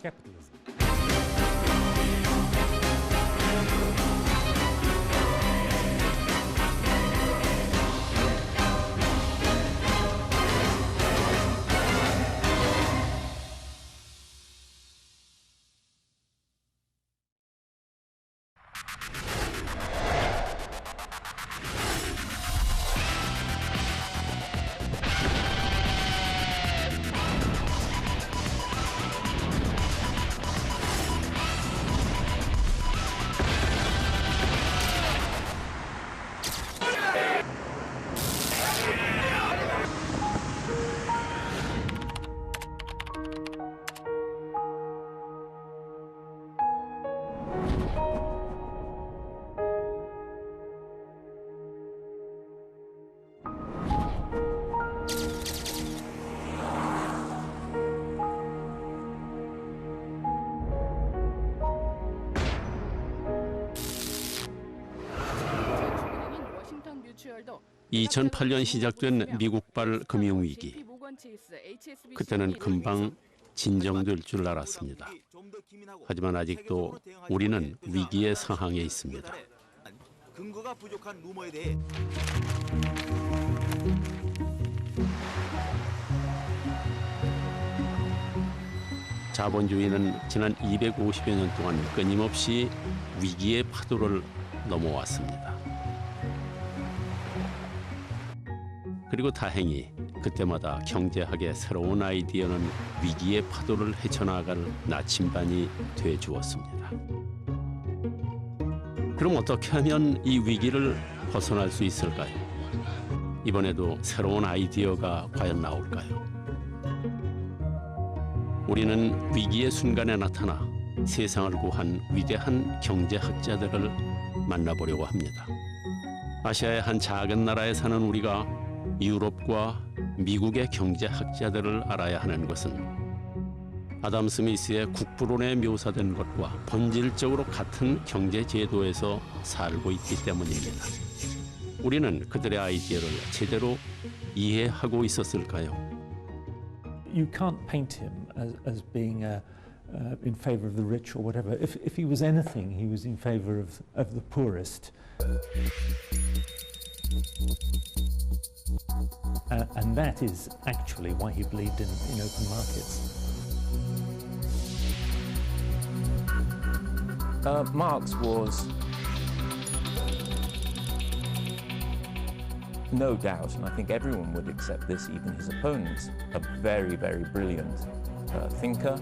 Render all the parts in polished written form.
capitalism. 뮤추얼도 2008년 시작된 미국발 금융위기. 그때는 금방 진정될 줄 알았습니다. 하지만 아직도 우리는 위기의 상황에 있습니다. 근거가 부족한 루머에 대해 자본주의는 지난 250여 년 동안 끊임없이 위기의 파도를 넘어왔습니다. 그리고 다행히 그때마다 경제학의 새로운 아이디어는 위기의 파도를 헤쳐나갈 나침반이 되어주었습니다. 그럼 어떻게 하면 이 위기를 벗어날 수 있을까요? 이번에도 새로운 아이디어가 과연 나올까요? 우리는 위기의 순간에 나타나 세상을 구한 위대한 경제학자들을 만나보려고 합니다. 아시아의 한 작은 나라에 사는 우리가 유럽과 미국의 경제학자들을 알아야 하는 것은 아담 스미스의 국부론에 묘사된 것과 본질적으로 같은 경제 제도에서 살고 있기 때문입니다. 우리는 그들의 아이디어를 제대로 이해하고 있었을까요? You can't paint him as being in favor of the rich or whatever. If he was anything, he was in favor of the poorest. And that is actually why he believed in open markets. Marx was, no doubt, and I think everyone would accept this, even his opponents, a very, very brilliant thinker.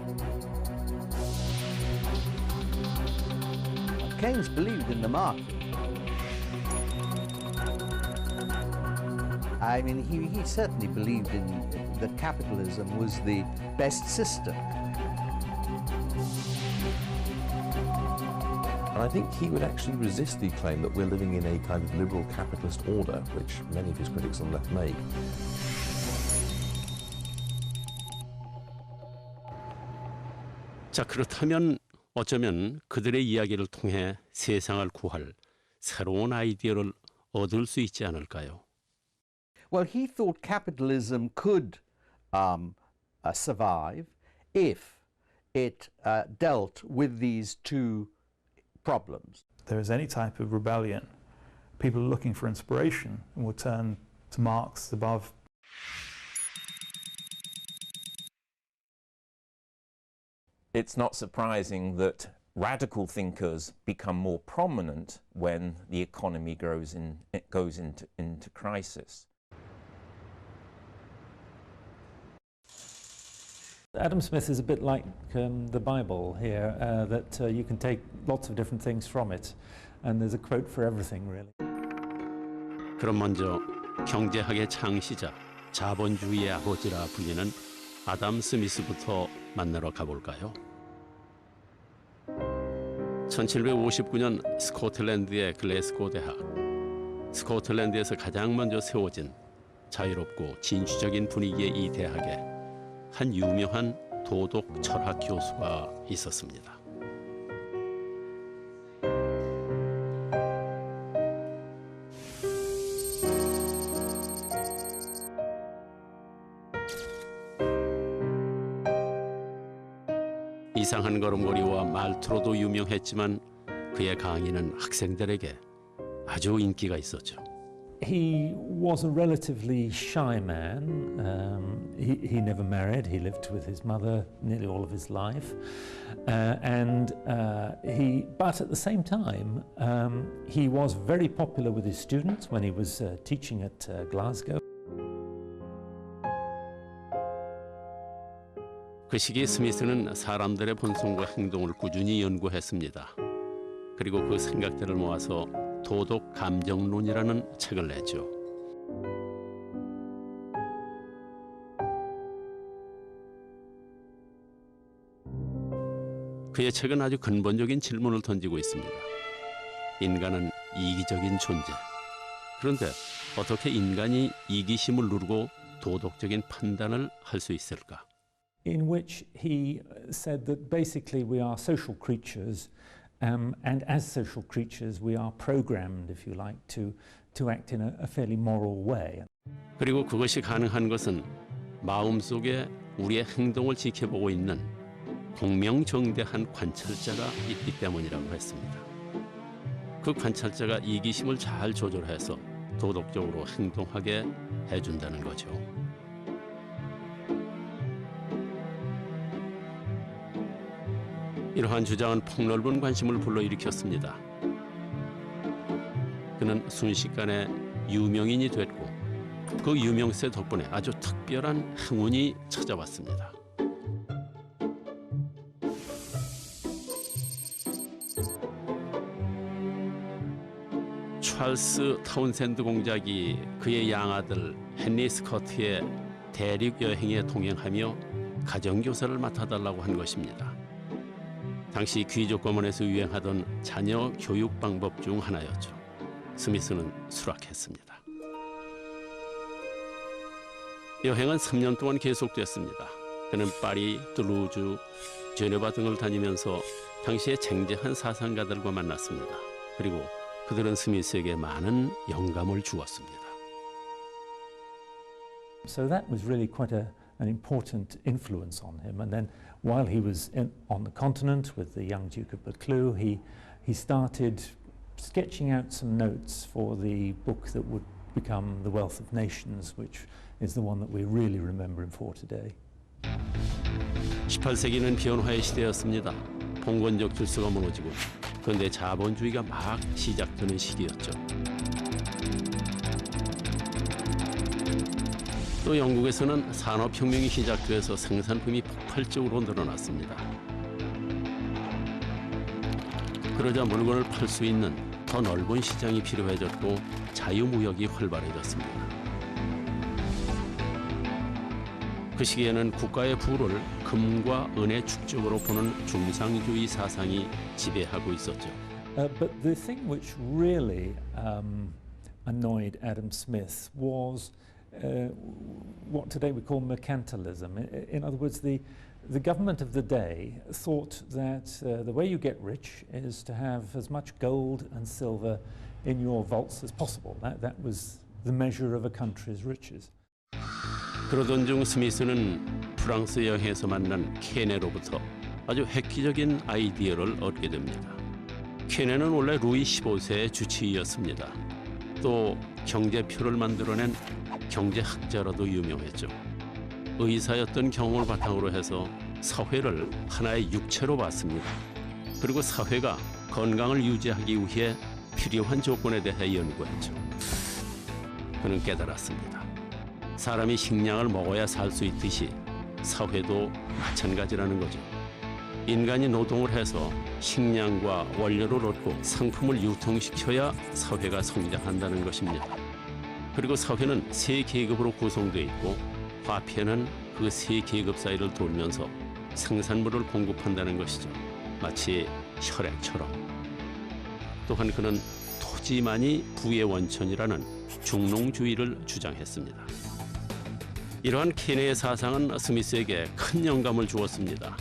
Keynes believed in the market. I mean, he certainly believed in that capitalism was the best system. And I think he would actually resist the claim that we're living in a kind of liberal capitalist order, which many of his critics on the left make. 자, 그렇다면 어쩌면 그들의 이야기를 통해 세상을 구할 새로운 아이디어를 얻을 수 있지 않을까요? Well, he thought capitalism could survive if it dealt with these two problems. There is any type of rebellion, people are looking for inspiration and will turn to Marx above. It's not surprising that radical thinkers become more prominent when the economy goes into crisis. Adam Smith is a bit like the Bible here, that you can take lots of different things from it, and there's a quote for everything, really. 그럼 먼저 경제학의 창시자, 자본주의의 아버지라 불리는 아담 스미스부터 만나러 가볼까요? 1759년 스코틀랜드의 글래스고 대학. 스코틀랜드에서 가장 먼저 세워진 자유롭고 진취적인 분위기의 이 대학에 한 유명한 도덕 철학 교수가 있었습니다. 이상한 걸음걸이와 말투로도 유명했지만 그의 강의는 학생들에게 아주 인기가 있었죠. He was a relatively shy man. He never married. He lived with his mother nearly all of his life. But at the same time, he was very popular with his students when he was teaching at Glasgow. 그 시기 스미스는 사람들의 본성과 행동을 꾸준히 연구했습니다. 그리고 그 생각들을 모아서 도덕 감정론이라는 책을 냈죠. 그의 책은 아주 근본적인 질문을 던지고 있습니다. 인간은 이기적인 존재. 그런데 어떻게 인간이 이기심을 누르고 도덕적인 판단을 할 수 있을까? In which he said that basically we are social creatures, and as social creatures we are programmed, if you like, to act in a fairly moral way. 그리고 그것이 가능한 것은 마음속에 우리의 행동을 지켜보고 있는 공명정대한 관찰자가 있기 때문이라고 했습니다. 그 관찰자가 이기심을 잘 조절해서 도덕적으로 행동하게 해준다는 거죠. 이러한 주장은 폭넓은 관심을 불러일으켰습니다. 그는 순식간에 유명인이 됐고 그 유명세 덕분에 아주 특별한 행운이 찾아왔습니다. 찰스 타운센드 공작이 그의 양아들 헨리 스커트의 대륙 여행에 동행하며 가정교사를 맡아달라고 한 것입니다. 당시 귀족 가문에서 유행하던 자녀 교육 방법 중 하나였죠. 스미스는 수락했습니다. 여행은 3년 동안 계속됐습니다. 그는 파리, 툴루즈, 제네바 등을 다니면서 당시의 쟁쟁한 사상가들과 만났습니다. 그리고 그들은 스미스에게 많은 영감을 주었습니다. So that was really quite an important influence on him. And then while he was on the continent with the young Duke of Buccleuch, he started sketching out some notes for the book that would become The Wealth of Nations, which is the one that we really remember him for today. 18세기는 변화의 시대였습니다. 봉건적 질서가 무너지고 그런데 자본주의가 막 시작되는 시기였죠. 또 영국에서는 산업혁명이 시작돼서 생산품이 폭발적으로 늘어났습니다. 그러자 물건을 팔 수 있는 더 넓은 시장이 필요해졌고 자유무역이 활발해졌습니다. 그 시기에는 국가의 부를 금과 은의 축적으로 보는 중상주의 사상이 지배하고 있었죠. But the thing which really annoyed Adam Smith was what today we call mercantilism. In other words, the government of the day thought that the way you get rich is to have as much gold and silver in your vaults as possible. That was the measure of a country's riches. 그러던 중 스미스는 프랑스 여행에서 만난 케네로부터 아주 획기적인 아이디어를 얻게 됩니다. 케네는 원래 루이 15세의 주치의였습니다. 또 경제표를 만들어낸 경제학자로도 유명했죠. 의사였던 경험을 바탕으로 해서 사회를 하나의 육체로 봤습니다. 그리고 사회가 건강을 유지하기 위해 필요한 조건에 대해 연구했죠. 그는 깨달았습니다. 사람이 식량을 먹어야 살 수 있듯이 사회도 마찬가지라는 거죠. 인간이 노동을 해서 식량과 원료를 얻고 상품을 유통시켜야 사회가 성장한다는 것입니다. 그리고 사회는 세 계급으로 구성되어 있고 화폐는 그 세 계급 사이를 돌면서 생산물을 공급한다는 것이죠. 마치 혈액처럼. 또한 그는 토지만이 부의 원천이라는 중농주의를 주장했습니다. 이러한 케네의 사상은 스미스에게 큰 영감을 주었습니다.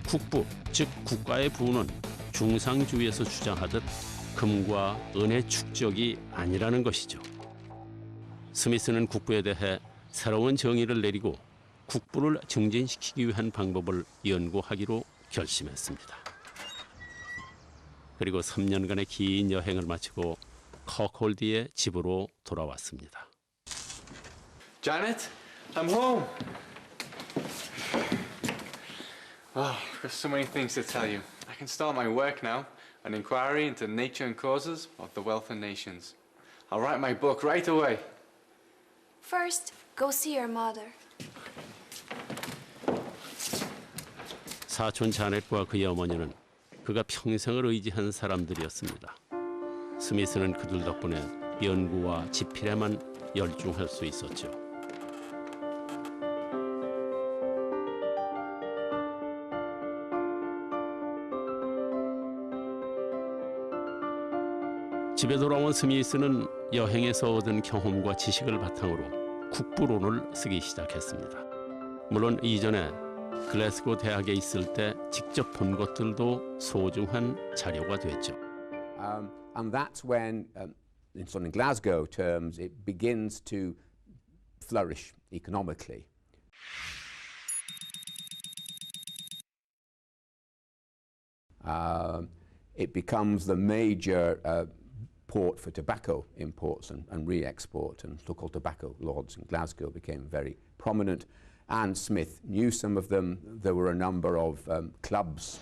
국부, 즉 국가의 부는 중상주의에서 주장하듯 금과 은의 축적이 아니라는 것이죠. 스미스는 국부에 대해 새로운 정의를 내리고 국부를 증진시키기 위한 방법을 연구하기로 결심했습니다. 그리고 3년간의 긴 여행을 마치고 커콜디의 집으로 돌아왔습니다. Janet, I'm home. Oh, there's so many things to tell you. I can start my work now, an inquiry into nature and causes of the wealth of nations. I'll write my book right away. First, go see your mother. 사촌 자넷과 그의 어머니는 그가 평생을 의지한 사람들이었습니다. 스미스는 그들 덕분에 연구와 집필에만 열중할 수 있었죠. 집에 돌아온 스미스는 여행에서 얻은 경험과 지식을 바탕으로 국부론을 쓰기 시작했습니다. 물론 이전에 글래스고 대학에 있을 때 직접 본 것들도 소중한 자료가 됐죠. And that's when, in Glasgow terms, it begins to flourish economically. It becomes the major port for tobacco imports and re-export, and local tobacco lords in Glasgow became very prominent. And Smith knew some of them. There were a number of clubs.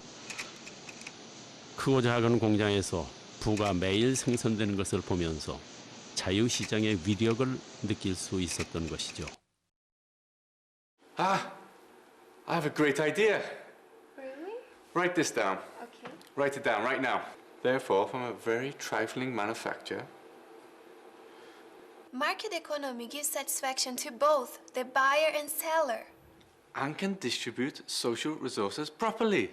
크고 작은 공장에서 부가 매일 생산되는 것을 보면서 자유시장의 위력을 느낄 수 있었던 것이죠. I have a great idea. Really? Write this down. Okay. Write it down right now. Therefore, from a very trifling manufacture, Market economy gives satisfaction to both the buyer and seller. and can distribute social resources properly.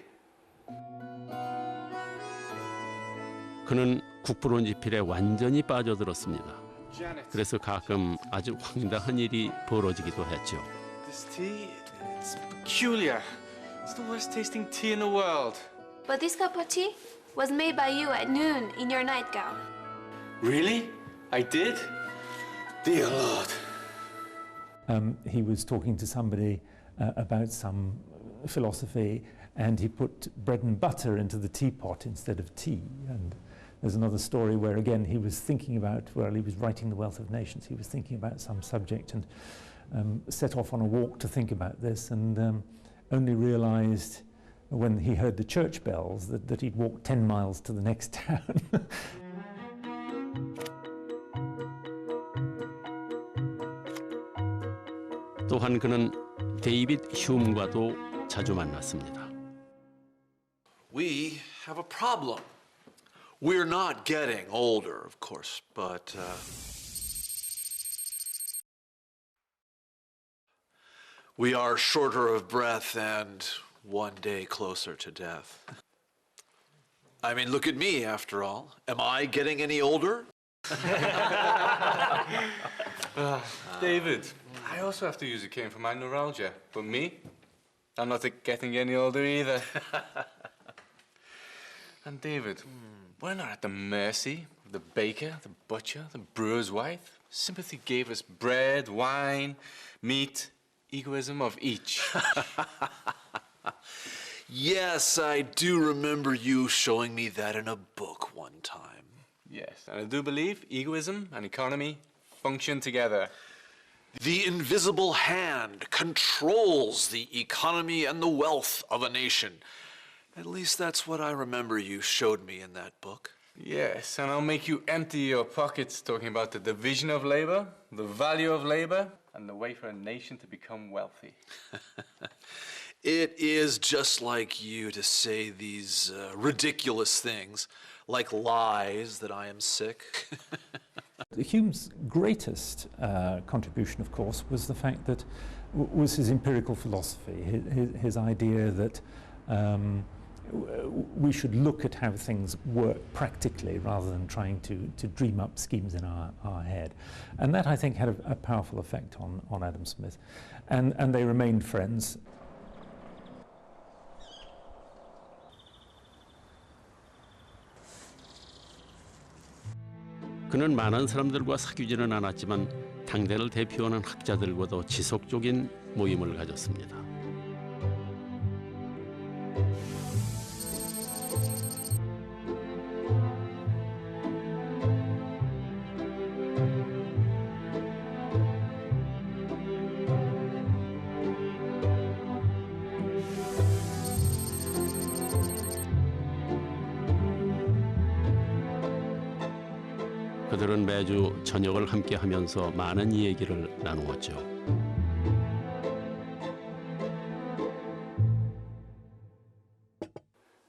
그는 국부론 집필에 완전히 빠져들었습니다. Janet, 그래서 가끔 아주 황당한 일이 벌어지기도 했죠. this tea, it's peculiar. It's the worst tasting tea in the world. But this cup of tea was made by you at noon in your nightgown. Really? I did? Dear Lord. He was talking to somebody about some philosophy, and he put bread and butter into the teapot instead of tea. And there's another story where, again, he was thinking about, well, he was writing The Wealth of Nations, he was thinking about some subject and set off on a walk to think about this, and only realized when he heard the church bells that he'd walked 10 miles to the next town. 또한 그는 데이빗 휴움과도 자주 만났습니다. We have a problem. We're not getting older, of course, but we are shorter of breath and one day closer to death. I mean, look at me, after all. Am I getting any older? David, I also have to use a cane for my neuralgia. But me, I'm not getting any older either. And David, we're not at the mercy of the baker, the butcher, the brewer's wife. Sympathy gave us bread, wine, meat, egoism of each. Yes, I do remember you showing me that in a book one time. Yes, and I do believe egoism and economy function together. The invisible hand controls the economy and the wealth of a nation. At least that's what I remember you showed me in that book. Yes, and I'll make you empty your pockets talking about the division of labor, the value of labor, and the way for a nation to become wealthy. It is just like you to say these ridiculous things, like lies that I am sick. Hume's greatest contribution, of course, was the fact that was his empirical philosophy, his idea that we should look at how things work practically rather than trying to dream up schemes in our head. And that, I think, had a powerful effect on Adam Smith. And they remained friends. 그는 많은 사람들과 사귀지는 않았지만 당대를 대표하는 학자들과도 지속적인 모임을 가졌습니다. 그들은 매주 저녁을 함께 하면서 많은 이야기를 나누었죠.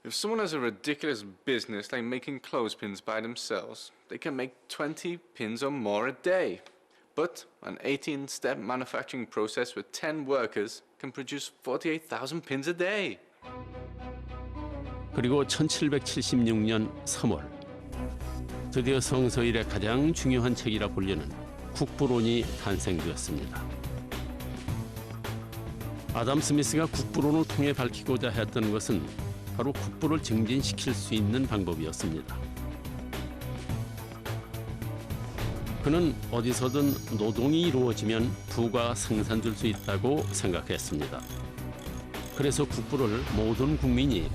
If someone has a ridiculous business like making clothespins by themselves, they can make 20 pins or more a day. But an 18-step manufacturing process with 10 workers can produce 48,000 pins a day. 그리고 1776년 3월 드디어 성서일의 가장 중요한 책이라 불리는 국부론이 탄생되었습니다. 아담 스미스가 국부론을 통해 밝히고자 했던 것은 바로 국부를 증진시킬 수 있는 방법이었습니다. 그는 어디서든 노동이 이루어지면 부가 생산될 수 있다고 생각했습니다. 그래서 국부를 모든 국민이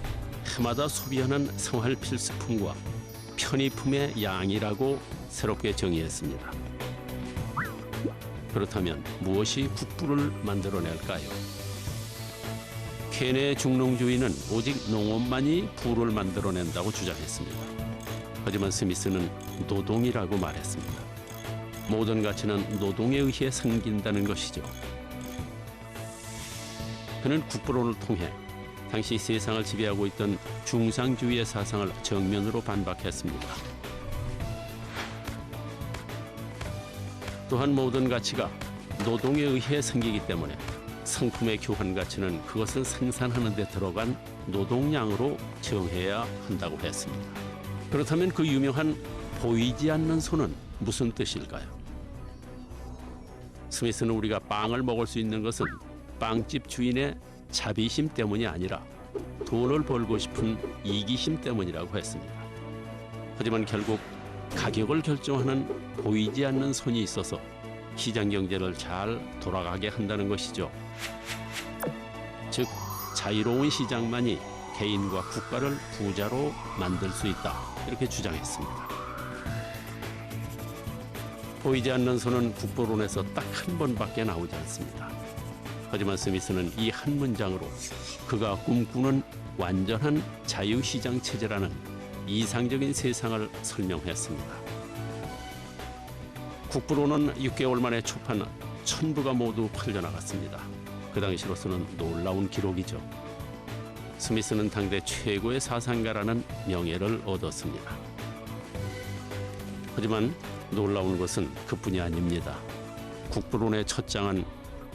해마다 소비하는 생활 필수품과 편의품의 양이라고 새롭게 정의했습니다. 그렇다면 무엇이 국부를 만들어낼까요? 케네의 중농주의는 오직 농업만이 부를 만들어낸다고 주장했습니다. 하지만 스미스는 노동이라고 말했습니다. 모든 가치는 노동에 의해 생긴다는 것이죠. 그는 국부론을 통해 당시 세상을 지배하고 있던 중상주의의 사상을 정면으로 반박했습니다. 또한 모든 가치가 노동에 의해 생기기 때문에 상품의 교환 가치는 그것을 생산하는 데 들어간 노동량으로 정해야 한다고 했습니다. 그렇다면 그 유명한 보이지 않는 손은 무슨 뜻일까요? 스미스는 우리가 빵을 먹을 수 있는 것은 빵집 주인의 자비심 때문이 아니라 돈을 벌고 싶은 이기심 때문이라고 했습니다. 하지만 결국 가격을 결정하는 보이지 않는 손이 있어서 시장 경제를 잘 돌아가게 한다는 것이죠. 즉, 자유로운 시장만이 개인과 국가를 부자로 만들 수 있다. 이렇게 주장했습니다. 보이지 않는 손은 국부론에서 딱 한 번밖에 나오지 않습니다. 하지만 스미스는 이 한 문장으로 그가 꿈꾸는 완전한 자유시장 체제라는 이상적인 세상을 설명했습니다. 국부론은 6개월 만에 초판 1000부가 모두 팔려나갔습니다. 그 당시로서는 놀라운 기록이죠. 스미스는 당대 최고의 사상가라는 명예를 얻었습니다. 하지만 놀라운 것은 그뿐이 아닙니다. 국부론의 첫 장은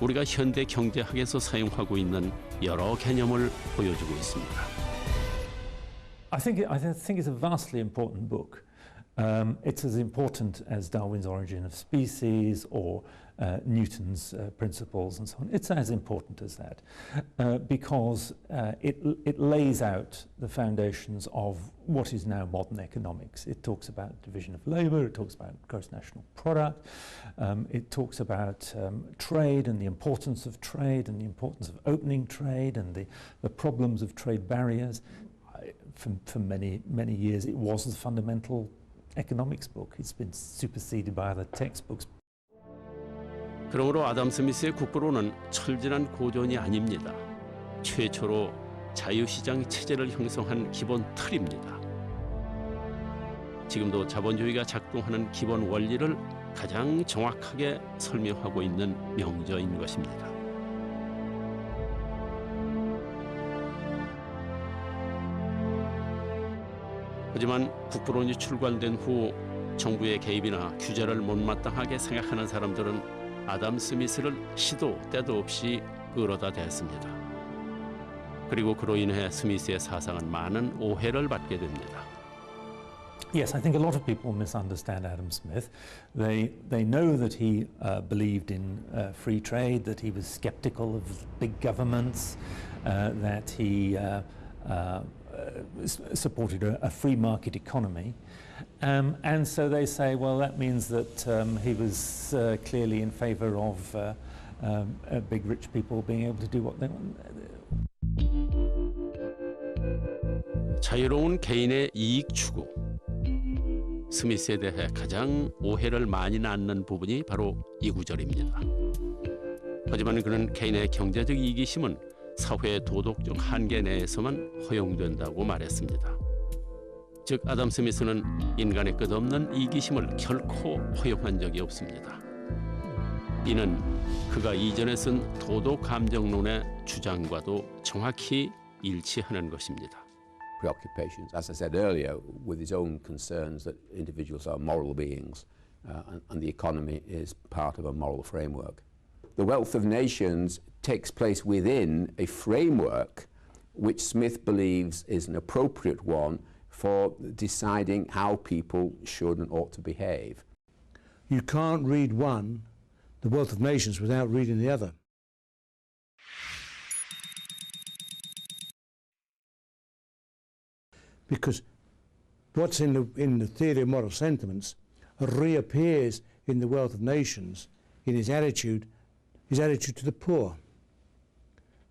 우리가 현대 경제학에서 사용하고 있는 여러 개념을 보여주고 있습니다. I think it's a vastly important book. It's as important as Darwin's Origin of Species or Newton's principles and so on. It's as important as that because it lays out the foundations of what is now modern economics. It talks about division of labour, it talks about gross national product, it talks about trade and the importance of trade and the importance of opening trade and the problems of trade barriers. For many years it was the fundamental economics book. It's been superseded by other textbooks. 그러므로 아담 스미스의 국부론은 철저한 고전이 아닙니다. 최초로 자유시장 체제를 형성한 기본 틀입니다. 지금도 자본주의가 작동하는 기본 원리를 가장 정확하게 설명하고 있는 명저인 것입니다. 하지만 국부론이 출간된 후 정부의 개입이나 규제를 못마땅하게 생각하는 사람들은 아담 스미스를 시도 때도 없이 끌어다 댔습니다. 그리고 그로 인해 스미스의 사상은 많은 오해를 받게 됩니다. Yes, I think a lot of people misunderstand Adam Smith. They know that he believed in free trade, that he was skeptical of big governments, that he supported a free market economy. And so they say, well, that means that he was clearly in favour of big rich people being able to do what they want. 자유로운 개인의 이익 추구. 스미스에 대해 가장 오해를 많이 낳는 부분이 바로 이 구절입니다. 하지만 그는 개인의 경제적 이기심은 사회의 도덕적 한계 내에서만 허용된다고 말했습니다. 즉 아담 스미스는 인간의 끝없는 이기심을 결코 허용한 적이 없습니다. 이는 그가 이전에 쓴 도덕 감정론의 주장과도 정확히 일치하는 것입니다. Preoccupations, as I said earlier, with his own concerns that individuals are moral beings and the economy is part of a moral framework. The wealth of nations takes place within a framework which Smith believes is an appropriate one for deciding how people should and ought to behave. You can't read one, The Wealth of Nations, without reading the other. Because what's in the theory of moral sentiments reappears in The Wealth of Nations in his attitude to the poor.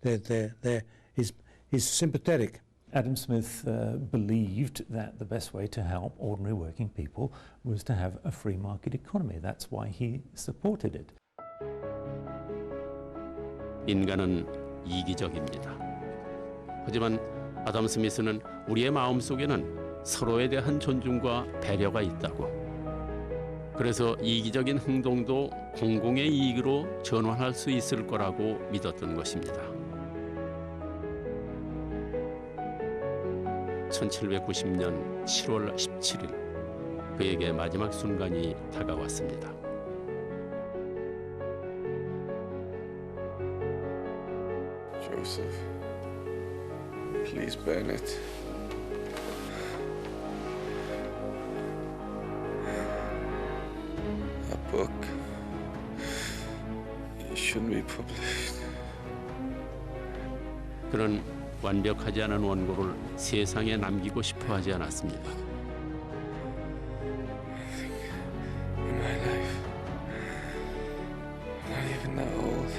He's sympathetic. Adam Smith believed that the best way to help ordinary working people was to have a free market economy. That's why he supported it. 인간은 이기적입니다. 하지만 아담 스미스는 우리의 마음속에는 서로에 대한 존중과 배려가 있다고. 그래서 이기적인 행동도 공공의 이익으로 전환할 수 있을 거라고 믿었던 것입니다. 1790년 7월 17일 그에게 마지막 순간이 다가왔습니다. Joseph, please burn it. A book. It shouldn't be published. 그는 완벽하지 않은 원고를 세상에 남기고 싶어 하지 않았습니다. In my life, I'm not even that old.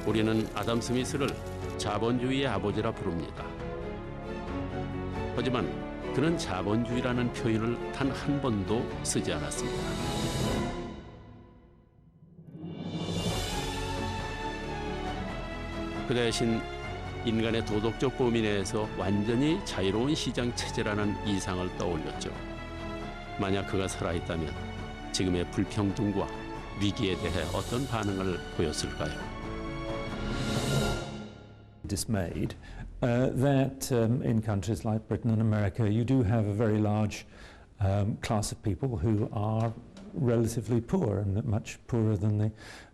우리는 아담 스미스를 자본주의의 아버지라 부릅니다. 하지만 그는 자본주의라는 표현을 단 한 번도 쓰지 않았습니다. 그 대신 인간의 도덕적 범위 내에서 완전히 자유로운 시장 체제라는 이상을 떠올렸죠. 만약 그가 살아있다면 지금의 불평등과 위기에 대해 어떤 반응을 보였을까요? Dismayed that in countries like Britain and America you do have a very large class of people who are relatively poor and much poorer than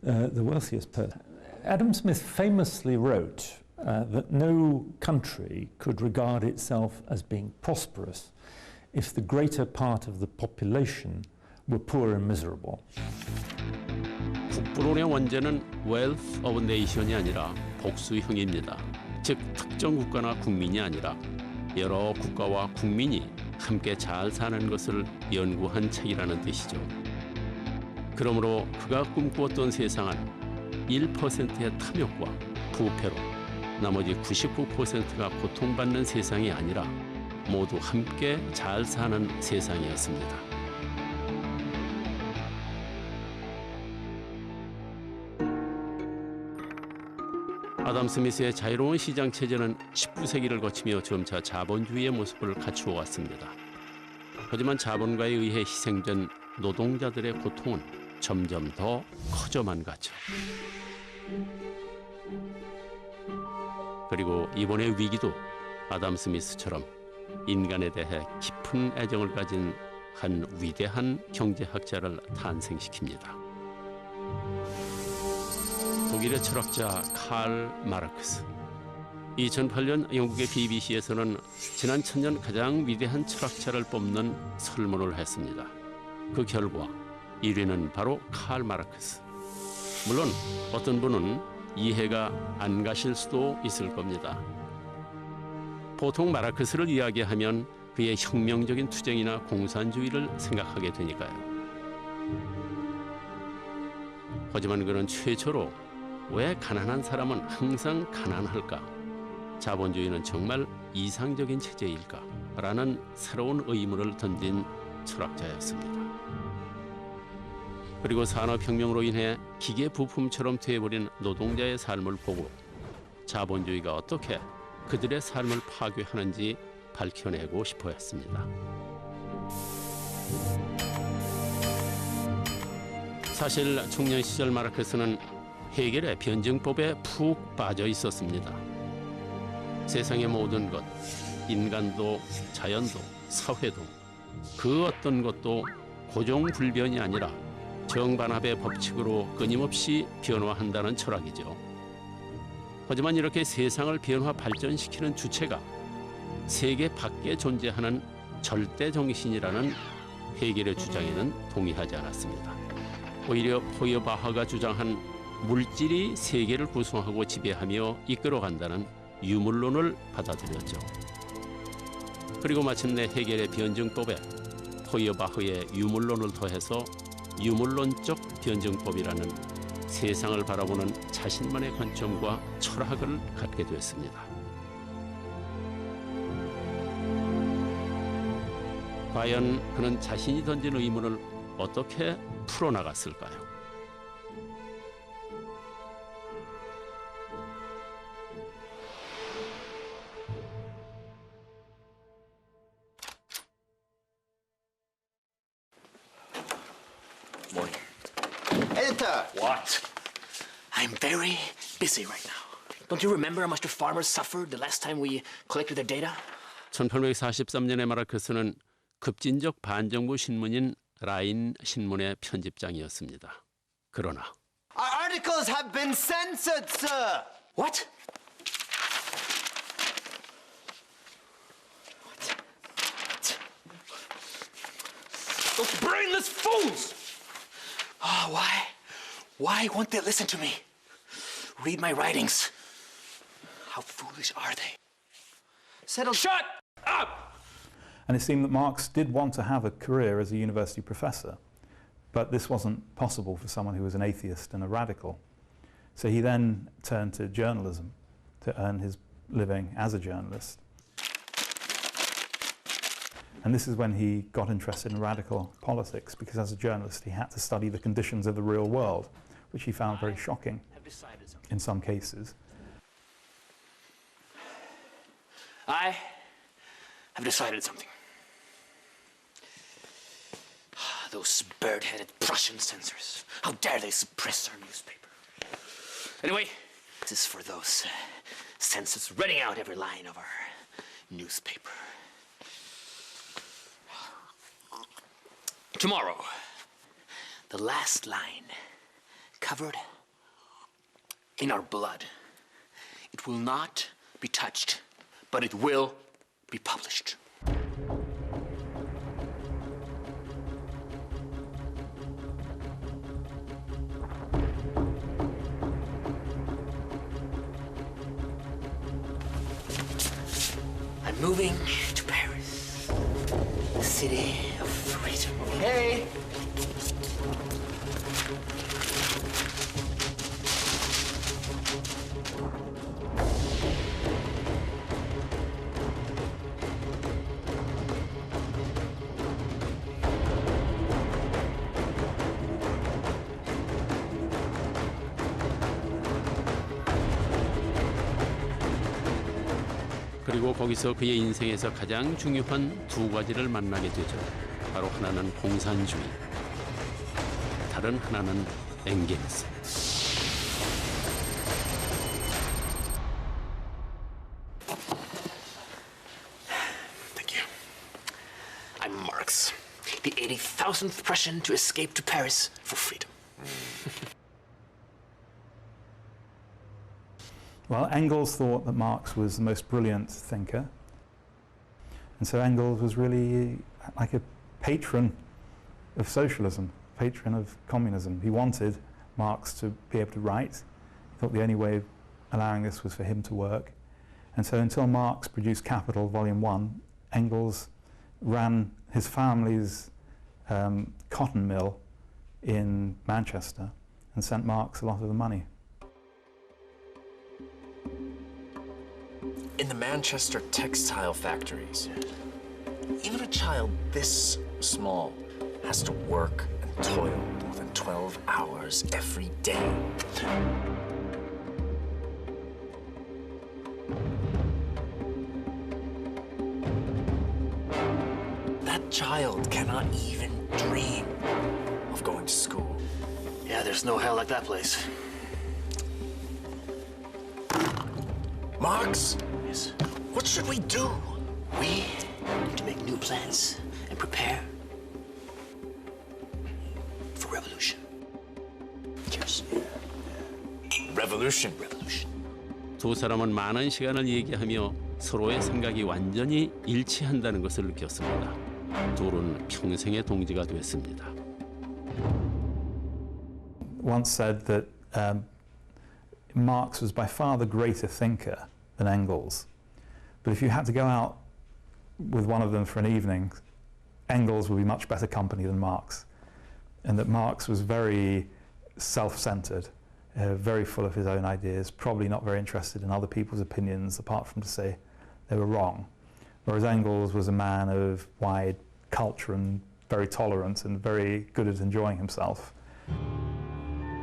the wealthiest person. Adam Smith famously wrote that no country could regard itself as being prosperous if the greater part of the population were poor and miserable. 국부론의 원제는 wealth of nation이 아니라 복수형입니다. 즉 특정 국가나 국민이 아니라 여러 국가와 국민이 함께 잘 사는 것을 연구한 책이라는 뜻이죠. 그러므로 그가 꿈꾸었던 세상은 1%의 탐욕과 부패로 나머지 99%가 고통받는 세상이 아니라 모두 함께 잘 사는 세상이었습니다. 아담 스미스의 자유로운 시장 체제는 19세기를 거치며 점차 자본주의의 모습을 갖추어 왔습니다. 하지만 자본가에 의해 희생된 노동자들의 고통은 점점 더 커져만 갔죠. 그리고 이번의 위기도 아담 스미스처럼 인간에 대해 깊은 애정을 가진 한 위대한 경제학자를 탄생시킵니다. 독일의 철학자 칼 마르크스. 2008년 영국의 BBC에서는 지난 천년 가장 위대한 철학자를 뽑는 설문을 했습니다. 그 결과 1위는 바로 칼 마르크스. 물론 어떤 분은 이해가 안 가실 수도 있을 겁니다. 보통 마르크스를 이야기하면 그의 혁명적인 투쟁이나 공산주의를 생각하게 되니까요. 하지만 그는 최초로 왜 가난한 사람은 항상 가난할까? 자본주의는 정말 이상적인 체제일까? 라는 새로운 의문을 던진 철학자였습니다. 그리고 산업혁명으로 인해 기계 부품처럼 되어버린 노동자의 삶을 보고 자본주의가 어떻게 그들의 삶을 파괴하는지 밝혀내고 싶어 했습니다. 사실 청년 시절 마르크스는 헤겔의 변증법에 푹 빠져 있었습니다. 세상의 모든 것, 인간도 자연도 사회도 그 어떤 것도 고정불변이 아니라 정반합의 법칙으로 끊임없이 변화한다는 철학이죠. 하지만 이렇게 세상을 변화 발전시키는 주체가 세계 밖에 존재하는 절대 정신이라는 헤겔의 주장에는 동의하지 않았습니다. 오히려 포여바하가 주장한 물질이 세계를 구성하고 지배하며 이끌어간다는 유물론을 받아들였죠. 그리고 마침내 헤겔의 변증법에 포여바흐의 유물론을 더해서 유물론적 변증법이라는 세상을 바라보는 자신만의 관점과 철학을 갖게 됐습니다. 과연 그는 자신이 던진 의문을 어떻게 풀어나갔을까요? Morning. Editor! What? I'm very busy right now. Don't you remember how much the farmers suffered the last time we collected their data? 1843년에 마르크스는 급진적 반정부 신문인 라인 신문의 편집장이었습니다. 그러나 Our articles have been censored, sir! What? Those brainless fools! Oh, why? Why won't they listen to me? Read my writings. How foolish are they? Settle. Shut up! And it seemed that Marx did want to have a career as a university professor, but this wasn't possible for someone who was an atheist and a radical. So he then turned to journalism to earn his living as a journalist. And this is when he got interested in radical politics, because as a journalist he had to study the conditions of the real world, which he found very shocking in some cases. I have decided something. Those bird-headed Prussian censors. How dare they suppress our newspaper? Anyway, this is for those censors reading out every line of our newspaper. Tomorrow, the last line covered in our blood. It will not be touched, but it will be published. I'm moving to Paris, the city of freedom. Hey! 그리고 거기서 그의 인생에서 가장 중요한 두 가지를 만나게 되죠. 바로 하나는 공산주의, 다른 하나는 엥겔스. Thank you. I'm Marx, the 80,000th Prussian to escape to Paris for freedom. Well, Engels thought that Marx was the most brilliant thinker. And so Engels was really like a patron of socialism, patron of communism. He wanted Marx to be able to write. He thought the only way of allowing this was for him to work. And so until Marx produced Capital, Volume 1, Engels ran his family's cotton mill in Manchester and sent Marx a lot of the money. In the Manchester textile factories, even a child this small has to work and toil more than 12 hours every day. That child cannot even dream of going to school. Yeah, there's no hell like that place. Marx? Yes. What should we do? We need to make new plans and prepare for revolution. Cheers. Revolution. Revolution. 두 사람은 많은 시간을 얘기하며 서로의 생각이 완전히 일치한다는 것을 느꼈습니다. 둘은 평생의 동지가 됐습니다. Once said that Marx was by far the greater thinker than Engels. But if you had to go out with one of them for an evening, Engels would be much better company than Marx. And that Marx was very self-centered, very full of his own ideas, probably not very interested in other people's opinions apart from to say they were wrong. Whereas Engels was a man of wide culture and very tolerant and very good at enjoying himself.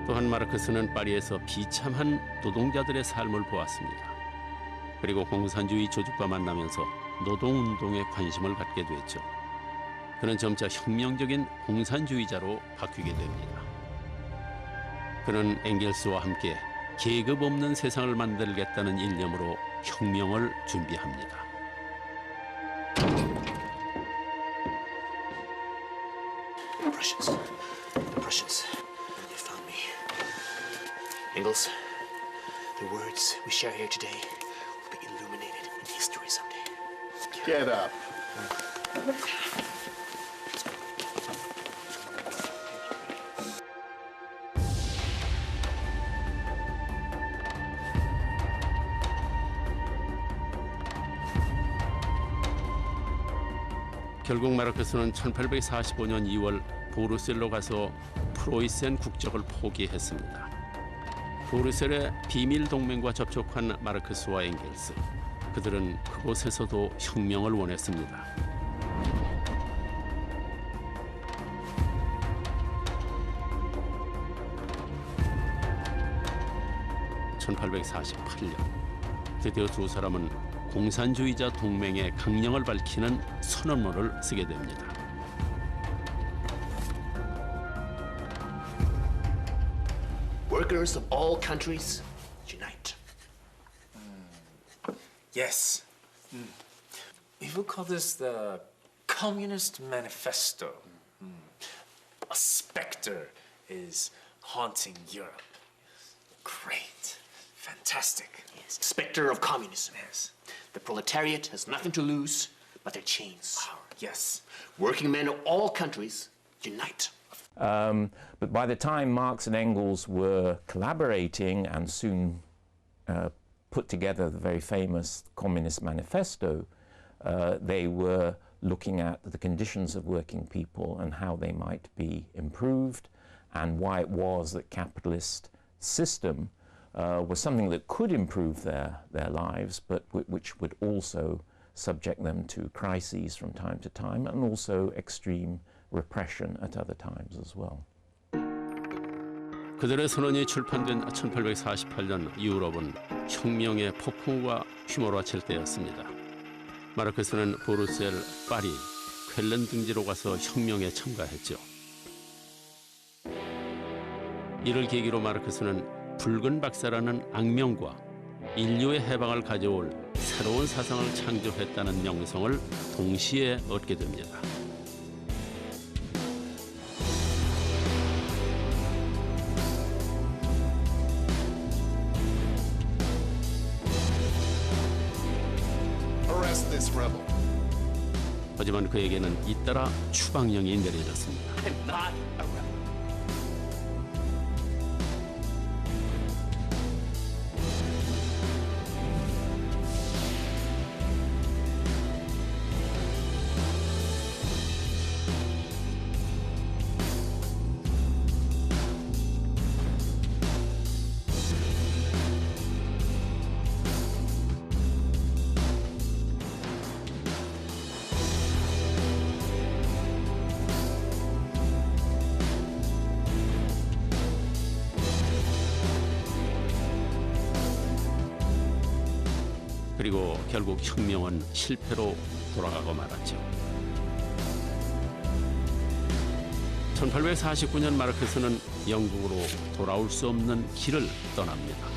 또한 마르크스는 파리에서 비참한 노동자들의 삶을 보았습니다. 그리고 공산주의 조직과 만나면서 노동운동에 관심을 갖게 됐죠. 그는 점차 혁명적인 공산주의자로 바뀌게 됩니다. 그는 엥겔스와 함께 계급 없는 세상을 만들겠다는 일념으로 혁명을 준비합니다. Prussians. You found me. Engels, the words we share here today will be illuminated in history someday. Get up. 결국 마르크스는 1845년 2월 보르셀로 가서 프로이센 국적을 포기했습니다. 보르셀의 비밀 동맹과 접촉한 마르크스와 엥겔스, 그들은 그곳에서도 혁명을 원했습니다. (1848년) 드디어 두 사람은 공산주의자 동맹의 강령을 밝히는 선언문을 쓰게 됩니다. Workers of all countries, unite. Yes. We will call this the Communist Manifesto. A specter is haunting Europe. Great. Fantastic. Yes. Specter of communism. Yes. The proletariat has nothing to lose but their chains. Oh, yes. Working men of all countries, unite. But by the time Marx and Engels were collaborating and soon put together the very famous Communist Manifesto, they were looking at the conditions of working people and how they might be improved and why it was that capitalist system was something that could improve their lives, but which would also subject them to crises from time to time and also extreme repression at other times as well. 그들의 선언이 출판된 1848년 유럽은 혁명의 폭풍우가 휘몰아칠 때였습니다. 마르크스는 보르셀, 파리, 쾰른 등지로 가서 혁명에 참가했죠. 이를 계기로 마르크스는 붉은 박사라는 악명과 인류의 해방을 가져올 새로운 사상을 창조했다는 명성을 동시에 얻게 됩니다. 하지만 그에게는 잇따라 추방령이 내려졌습니다. I'm not a rebel. 그리고 결국 혁명은 실패로 돌아가고 말았죠. 1849년 마르크스는 영국으로 돌아올 수 없는 길을 떠납니다.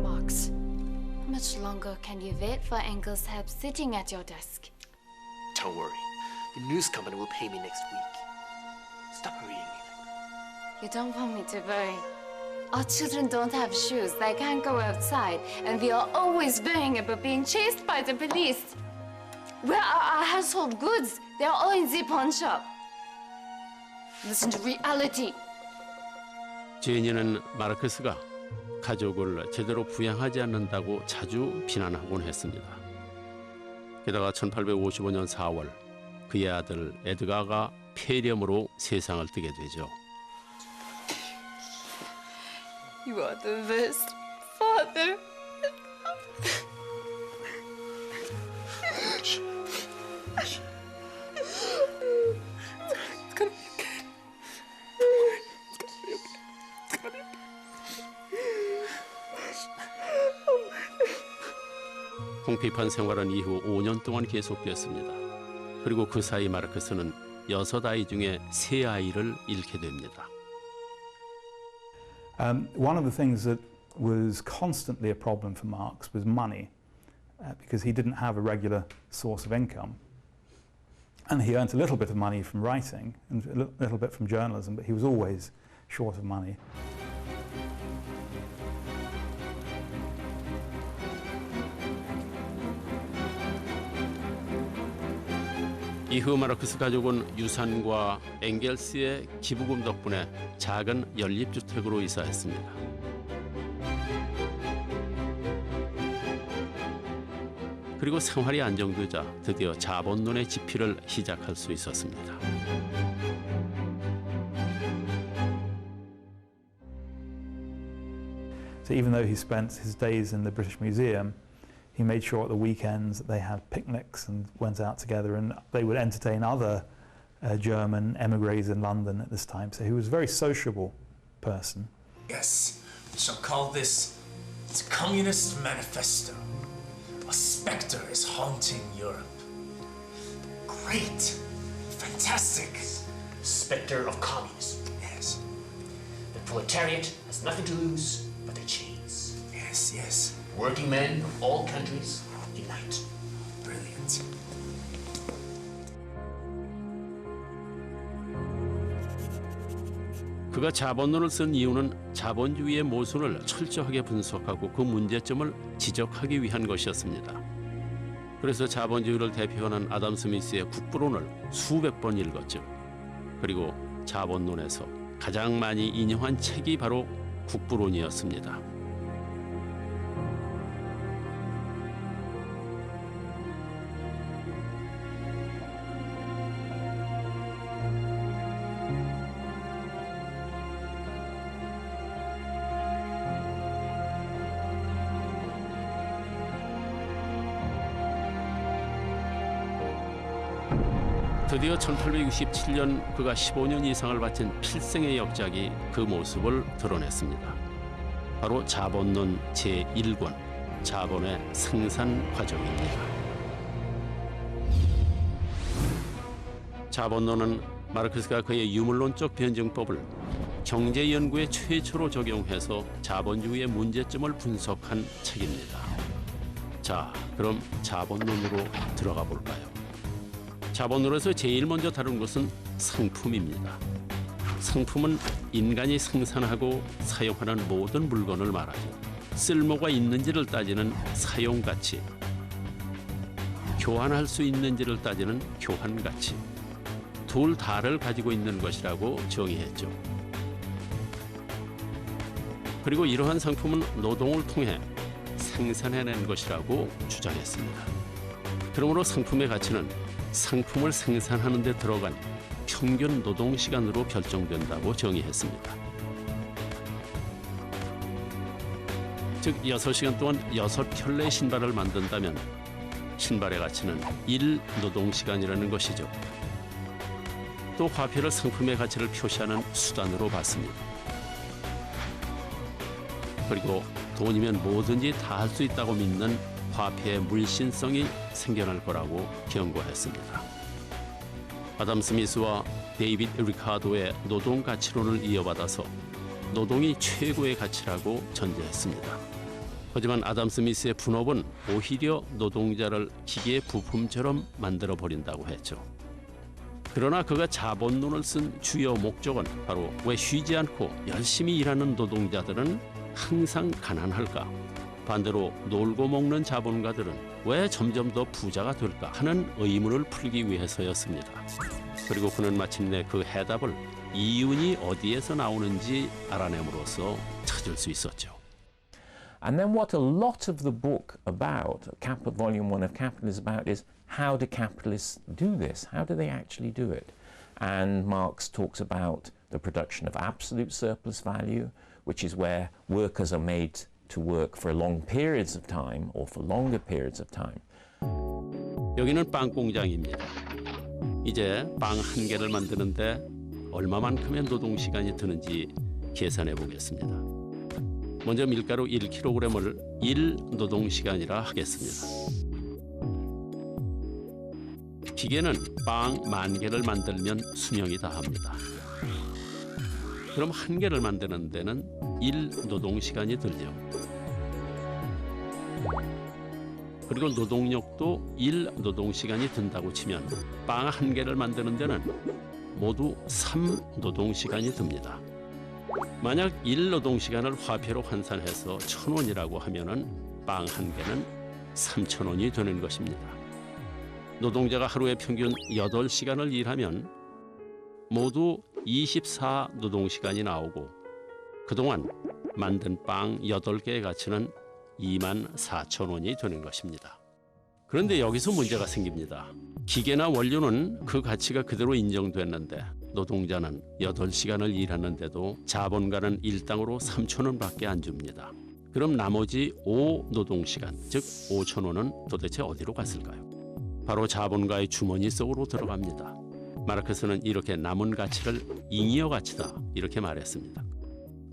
Marx, how much longer can you wait for Engels' help sitting at your desk? Don't worry. The news company will pay me next week. Stop hurrying me. You don't want me to worry. Our children don't have shoes, they can't go outside, and we are always worrying about being chased by the police. Where are our household goods? They are all in the pawn shop. Listen to reality. 제니는 마르크스가 가족을 제대로 부양하지 않는다고 자주 비난하곤 했습니다. 게다가 1855년 4월 그의 아들 에드가가 폐렴으로 세상을 뜨게 되죠. You are the best father. 궁핍한 생활은 이후 5년 동안 계속되었습니다. 그리고 그 사이 마르크스는 6아이 중에 3아이를 잃게 됩니다. One of the things that was constantly a problem for Marx was money, because he didn't have a regular source of income. And he earned a little bit of money from writing and a little bit from journalism, but he was always short of money. 이후 마르크스 가족은 유산과 엥겔스의 기부금 덕분에 작은 연립주택으로 이사했습니다. 그리고 생활이 안정되자 드디어 자본론의 집필을 시작할 수 있었습니다. So even though he spent his days in the British Museum, he made sure at the weekends that they had picnics and went out together, and they would entertain other German emigres in London at this time. So he was a very sociable person. Yes, we shall call this the Communist Manifesto. A specter is haunting Europe. Great, fantastic. Spectre of communism. Yes. The proletariat has nothing to lose but their chains. Yes, yes. Working men of all countries unite. Brilliant. 그가 자본론을 쓴 이유는 자본주의의 모순을 철저하게 분석하고 그 문제점을 지적하기 위한 것이었습니다. 그래서 자본주의를 대표하는 아담 스미스의 국부론을 수백 번 읽었죠. 그리고 자본론에서 가장 많이 인용한 책이 바로 국부론이었습니다. 드디어 1867년 그가 15년 이상을 바친 필생의 역작이 그 모습을 드러냈습니다. 바로 자본론 제1권, 자본의 생산 과정입니다. 자본론은 마르크스가 그의 유물론적 변증법을 경제 연구에 최초로 적용해서 자본주의의 문제점을 분석한 책입니다. 자, 그럼 자본론으로 들어가 볼까요? 자본론에서 제일 먼저 다룬 것은 상품입니다. 상품은 인간이 생산하고 사용하는 모든 물건을 말하죠. 쓸모가 있는지를 따지는 사용가치, 교환할 수 있는지를 따지는 교환가치, 둘 다를 가지고 있는 것이라고 정의했죠. 그리고 이러한 상품은 노동을 통해 생산해낸 것이라고 주장했습니다. 그러므로 상품의 가치는 상품을 생산하는 데 들어간 평균 노동시간으로 결정된다고 정의했습니다. 즉 6시간 동안 6켤레의 신발을 만든다면 신발의 가치는 1노동시간이라는 것이죠. 또 화폐를 상품의 가치를 표시하는 수단으로 봤습니다. 그리고 돈이면 뭐든지 다 할 수 있다고 믿는 화폐의 물신성이 생겨날 거라고 경고했습니다. 아담 스미스와 데이빗 리카도의 노동 가치론을 이어받아서 노동이 최고의 가치라고 전제했습니다. 하지만 아담 스미스의 분업은 오히려 노동자를 기계의 부품처럼 만들어 버린다고 했죠. 그러나 그가 자본론을 쓴 주요 목적은 바로 왜 쉬지 않고 열심히 일하는 노동자들은 항상 가난할까? 반대로 놀고 먹는 자본가들은 왜 점점 더 부자가 될까 하는 의문을 풀기 위해서였습니다. 그리고 그는 마침내 그 해답을 이윤이 어디에서 나오는지 알아냄으로써 찾을 수 있었죠. And then what a lot of the book about, Volume 1 of Capital is about, is how do capitalists do this? How do they actually do it? And Marx talks about the production of absolute surplus value, which is where workers are made to work for long periods of time or for longer periods of time. 여기는 빵 공장입니다. 이제 빵 한 개를 만드는데 얼마만큼의 노동 시간이 드는지 계산해 보겠습니다. 먼저 밀가루 1kg을 1노동시간이라 하겠습니다. 기계는 빵 10,000개를 만들면 수명이 다합니다. 그럼 한 개를 만드는 데는 1노동시간이 들죠. 그리고 노동력도 1노동시간이 든다고 치면 빵 한 개를 만드는 데는 모두 3노동시간이 듭니다. 만약 1노동시간을 화폐로 환산해서 1,000원이라고 하면은 빵 한 개는 3,000원이 되는 것입니다. 노동자가 하루에 평균 8시간을 일하면 모두 24노동시간이 나오고 그동안 만든 빵 8개의 가치는 24,000원이 되는 것입니다. 그런데 여기서 문제가 생깁니다. 기계나 원료는 그 가치가 그대로 인정됐는데 노동자는 8시간을 일하는데도 자본가는 일당으로 3,000원밖에 안 줍니다. 그럼 나머지 5노동시간, 즉 5,000원은 도대체 어디로 갔을까요? 바로 자본가의 주머니 속으로 들어갑니다. 마르크스는 이렇게 남은 가치를 잉여 가치다 이렇게 말했습니다.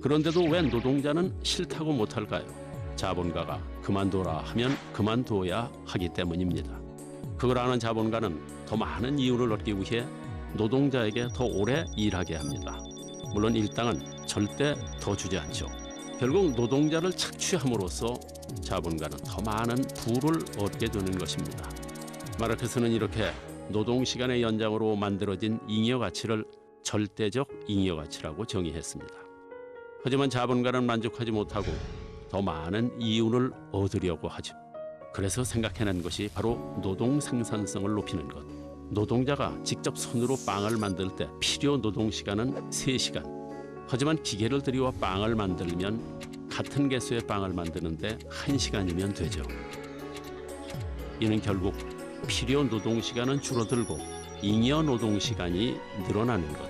그런데도 왜 노동자는 싫다고 못할까요? 자본가가 그만둬라 하면 그만둬야 하기 때문입니다. 그걸 아는 자본가는 더 많은 이윤을 얻기 위해 노동자에게 더 오래 일하게 합니다. 물론 일당은 절대 더 주지 않죠. 결국 노동자를 착취함으로써 자본가는 더 많은 부를 얻게 되는 것입니다. 마르크스는 이렇게 노동시간의 연장으로 만들어진 잉여가치를 절대적 잉여가치라고 정의했습니다. 하지만 자본가는 만족하지 못하고 더 많은 이윤을 얻으려고 하죠. 그래서 생각해낸 것이 바로 노동 생산성을 높이는 것. 노동자가 직접 손으로 빵을 만들 때 필요 노동시간은 3시간. 하지만 기계를 들여와 빵을 만들면 같은 개수의 빵을 만드는데 1시간이면 되죠. 이는 결국 필요 노동시간은 줄어들고 잉여 노동시간이 늘어나는 것.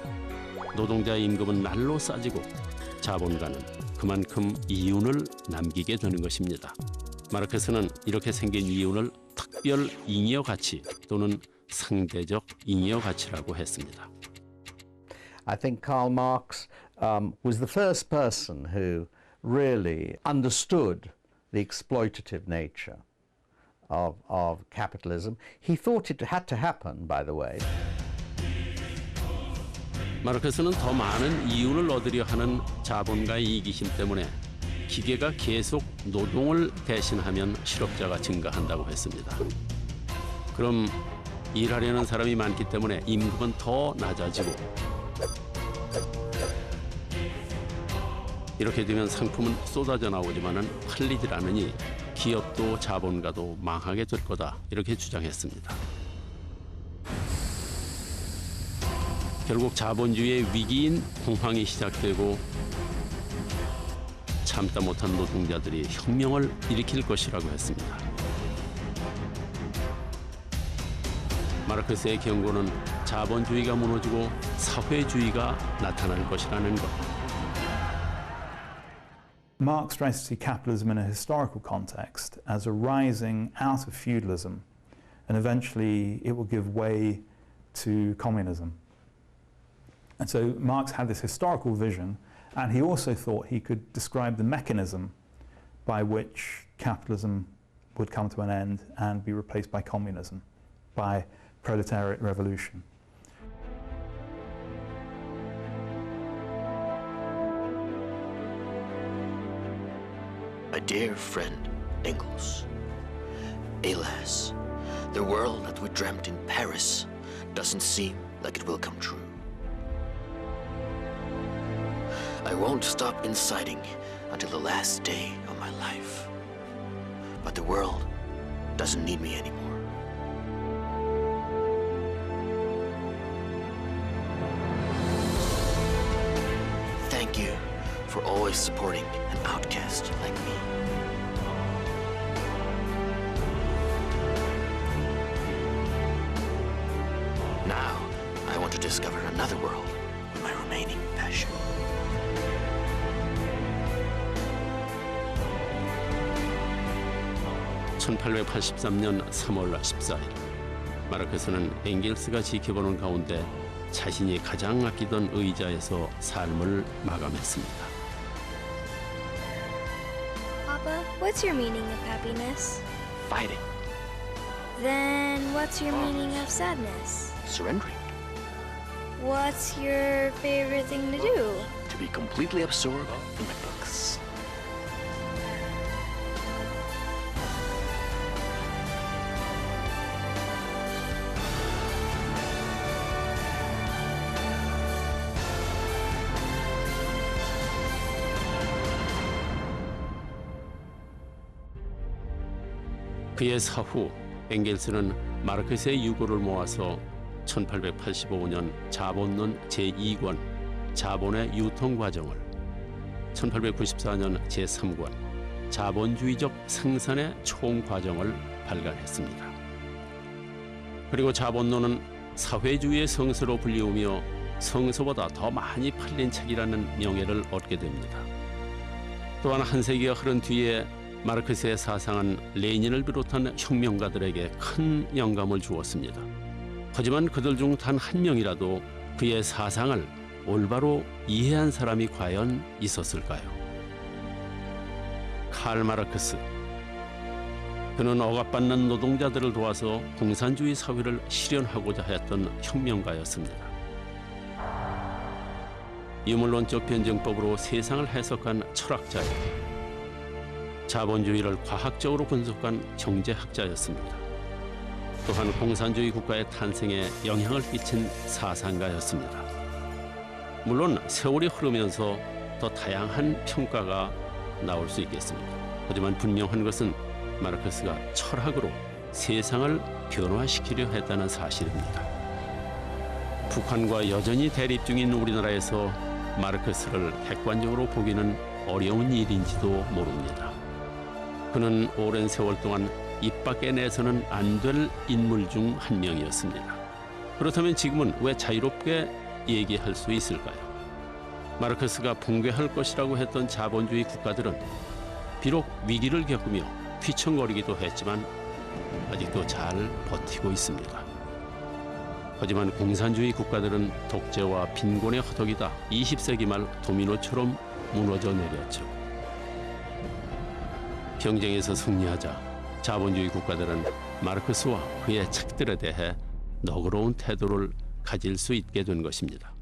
노동자의 임금은 날로 싸지고 자본가는 그만큼 이윤을 남기게 되는 것입니다. 마르크스는 이렇게 생긴 이윤을 특별 잉여 가치 또는 상대적 잉여 가치라고 했습니다. I think Karl Marx was the first person who really understood the exploitative nature of capitalism. He thought it had to happen, by the way. 마르크스는 더 많은 이윤을 얻으려 하는 자본가의 이기심 때문에 기계가 계속 노동을 대신하면 실업자가 증가한다고 했습니다. 그럼 일하려는 사람이 많기 때문에 임금은 더 낮아지고 이렇게 되면 상품은 쏟아져 나오지만은 팔리질 않으니 기업도 자본가도 망하게 될 거다 이렇게 주장했습니다. 결국 자본주의의 위기인 공황이 시작되고 참다 못한 노동자들이 혁명을 일으킬 것이라고 했습니다. 마르크스의 경고는 자본주의가 무너지고 사회주의가 나타날 것이라는 것. Marx tries to see capitalism in a historical context as a rising out of feudalism, and eventually it will give way to communism. And so Marx had this historical vision, and he also thought he could describe the mechanism by which capitalism would come to an end and be replaced by communism, by proletariat revolution. My dear friend Engels, alas, the world that we dreamt in Paris doesn't seem like it will come true. I won't stop inciting until the last day of my life. But the world doesn't need me anymore. Thank you for always supporting an outcast like me. Now, I want to discover another world with my remaining passion. (1883년 3월 14일) 마르크스는 엥겔스가 지켜보는 가운데 자신이 가장 아끼던 의자에서 삶을 마감했습니다. Papa, what's your meaning of happiness? Fighting, Then what's your meaning of sadness? surrendering, What's your favorite thing to do? to be completely absorbed in my books. 그의 사후 엥겔스는 마르크스의 유고를 모아서 1885년 자본론 제2권 자본의 유통 과정을 1894년 제3권 자본주의적 생산의 총 과정을 발간했습니다. 그리고 자본론은 사회주의의 성서로 불리우며 성서보다 더 많이 팔린 책이라는 명예를 얻게 됩니다. 또한 한 세기가 흐른 뒤에 마르크스의 사상은 레닌을 비롯한 혁명가들에게 큰 영감을 주었습니다. 하지만 그들 중 단 한 명이라도 그의 사상을 올바로 이해한 사람이 과연 있었을까요? 칼 마르크스. 그는 억압받는 노동자들을 도와서 공산주의 사회를 실현하고자 했던 혁명가였습니다. 유물론적 변증법으로 세상을 해석한 철학자이고 자본주의를 과학적으로 분석한 경제학자였습니다. 또한 공산주의 국가의 탄생에 영향을 끼친 사상가였습니다. 물론 세월이 흐르면서 더 다양한 평가가 나올 수 있겠습니다. 하지만 분명한 것은 마르크스가 철학으로 세상을 변화시키려 했다는 사실입니다. 북한과 여전히 대립 중인 우리나라에서 마르크스를 객관적으로 보기는 어려운 일인지도 모릅니다. 그는 오랜 세월 동안 입 밖에 내서는 안 될 인물 중 한 명이었습니다. 그렇다면 지금은 왜 자유롭게 얘기할 수 있을까요? 마르크스가 붕괴할 것이라고 했던 자본주의 국가들은 비록 위기를 겪으며 휘청거리기도 했지만 아직도 잘 버티고 있습니다. 하지만 공산주의 국가들은 독재와 빈곤의 허덕이다 20세기 말 도미노처럼 무너져 내렸죠. 경쟁에서 승리하자 자본주의 국가들은 마르크스와 그의 책들에 대해 너그러운 태도를 가질 수 있게 된 것입니다.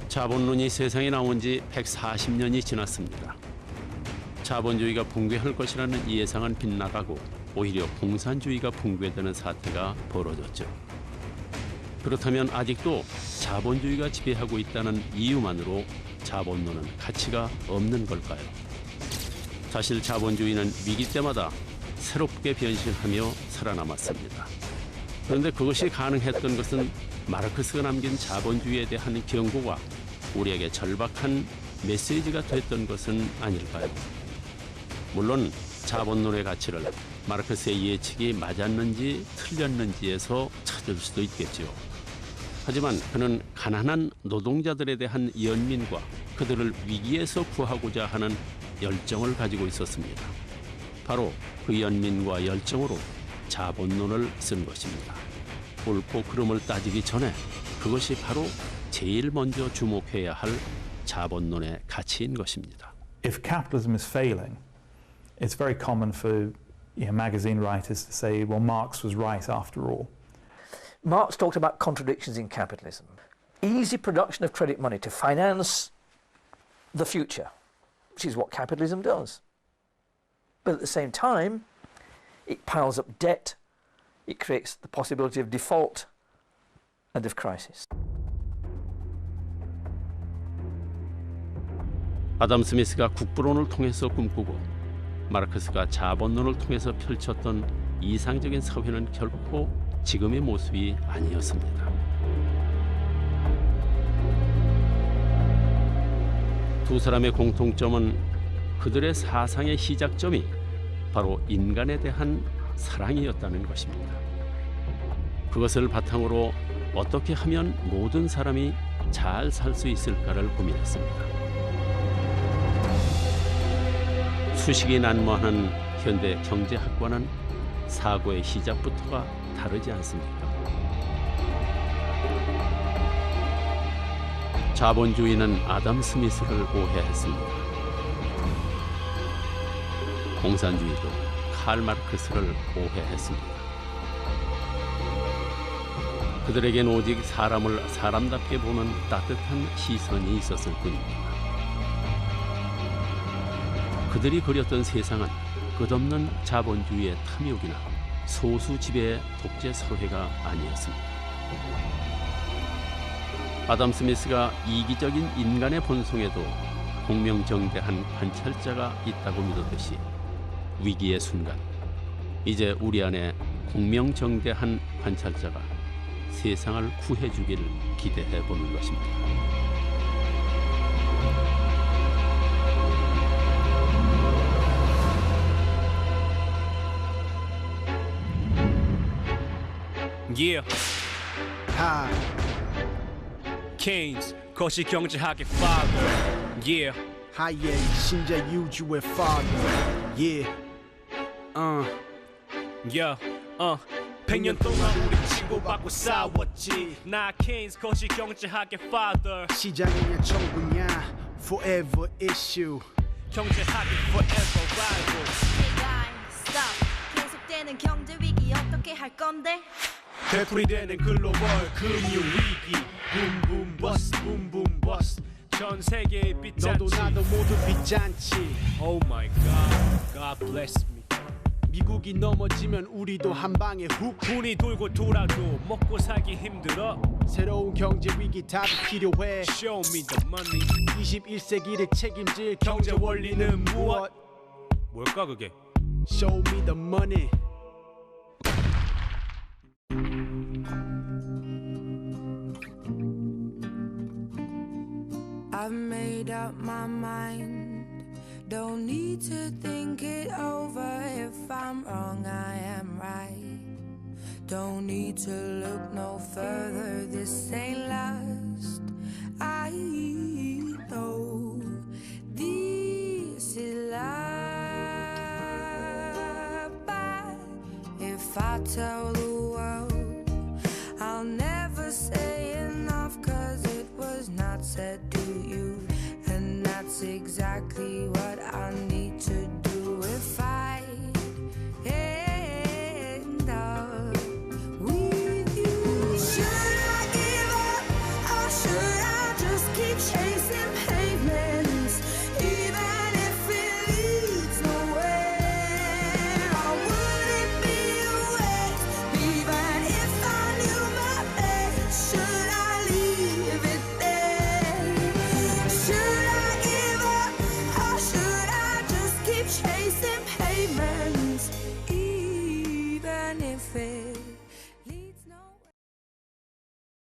자본론이 세상에 나온 지 140년이 지났습니다. 자본주의가 붕괴할 것이라는 예상은 빗나가고 오히려 공산주의가 붕괴되는 사태가 벌어졌죠. 그렇다면 아직도 자본주의가 지배하고 있다는 이유만으로 자본론은 가치가 없는 걸까요? 사실 자본주의는 위기 때마다 새롭게 변신하며 살아남았습니다. 그런데 그것이 가능했던 것은 마르크스가 남긴 자본주의에 대한 경고가 우리에게 절박한 메시지가 됐던 것은 아닐까요? 물론 자본론의 가치를 마르크스의 예측이 맞았는지 틀렸는지에서 찾을 수도 있겠죠. 하지만 그는 가난한 노동자들에 대한 연민과 그들을 위기에서 구하고자 하는 열정을 가지고 있었습니다. 바로 그 연민과 열정으로 자본론을 쓴 것입니다. 옳고 그름을 따지기 전에 그것이 바로 제일 먼저 주목해야 할 자본론의 가치인 것입니다. If capitalism is failing, it's very common for magazine writers to say, well, Marx was right after all. Marx talked about contradictions in capitalism. Easy production of credit money to finance the future, which is what capitalism does. But at the same time, it piles up debt, it creates the possibility of default and of crisis. 아담 스미스가 국부론을 통해서 꿈꾸고 마르크스가 자본론을 통해서 펼쳤던 이상적인 사회는 결코 지금의 모습이 아니었습니다. 두 사람의 공통점은 그들의 사상의 시작점이 바로 인간에 대한 사랑이었다는 것입니다. 그것을 바탕으로 어떻게 하면 모든 사람이 잘 살 수 있을까를 고민했습니다. 수식이 난무하는 현대 경제학과는 사고의 시작부터가 다르지 않습니까? 자본주의는 아담 스미스를 오해했습니다. 공산주의도 칼 마르크스를 오해했습니다. 그들에겐 오직 사람을 사람답게 보는 따뜻한 시선이 있었을 뿐입니다. 그들이 그렸던 세상은 끝없는 자본주의의 탐욕이나 소수 지배의 독재 사회가 아니었습니다. 아담 스미스가 이기적인 인간의 본성에도 공명정대한 관찰자가 있다고 믿었듯이 위기의 순간, 이제 우리 안에 공명정대한 관찰자가 세상을 구해주기를 기대해 보는 것입니다. Yeah. Hi. Keynes, 거시경제학의 father. Yeah. 하예 신자 유주의 father. Yeah. Yeah. 100년 동안 우리 치고받고 싸웠지. 나 케인스 거시경제학의 father. 시장이냐 정부냐 forever issue. 경제학의 forever rival. Hey guys, stop. 계속되는 경제 위기 어떻게 할 건데? 되풀이되는 글로벌 금융 위기. 붐붐 버스 붐붐 버스. 전 세계의 빚잔치. 너도 나도 모두 빚잔치. Oh my God, God bless me. 미국이 넘어지면 우리도 한 방에 훅. 돈이 돌고 돌아도 먹고 살기 힘들어. 새로운 경제 위기 답이 필요해. Show me the money. 21세기를 책임질 경제 원리는 무엇? 뭘까 그게? Show me the money. I've made up my mind. Don't need to think it over. If I'm wrong, I am right. Don't need to look no further. This ain't last. I know this is life. But if I I'll tell the world. I'll never say enough, 'cause it was not said to you. And that's exactly what I need to do if I end up with you. Should I give up, or should I just keep chasing pavements, even if it leads nowhere? Or would it be a waste, even if I knew my place? Should I leave it there? Should I give up, or should I just keep chasing pavements, even if it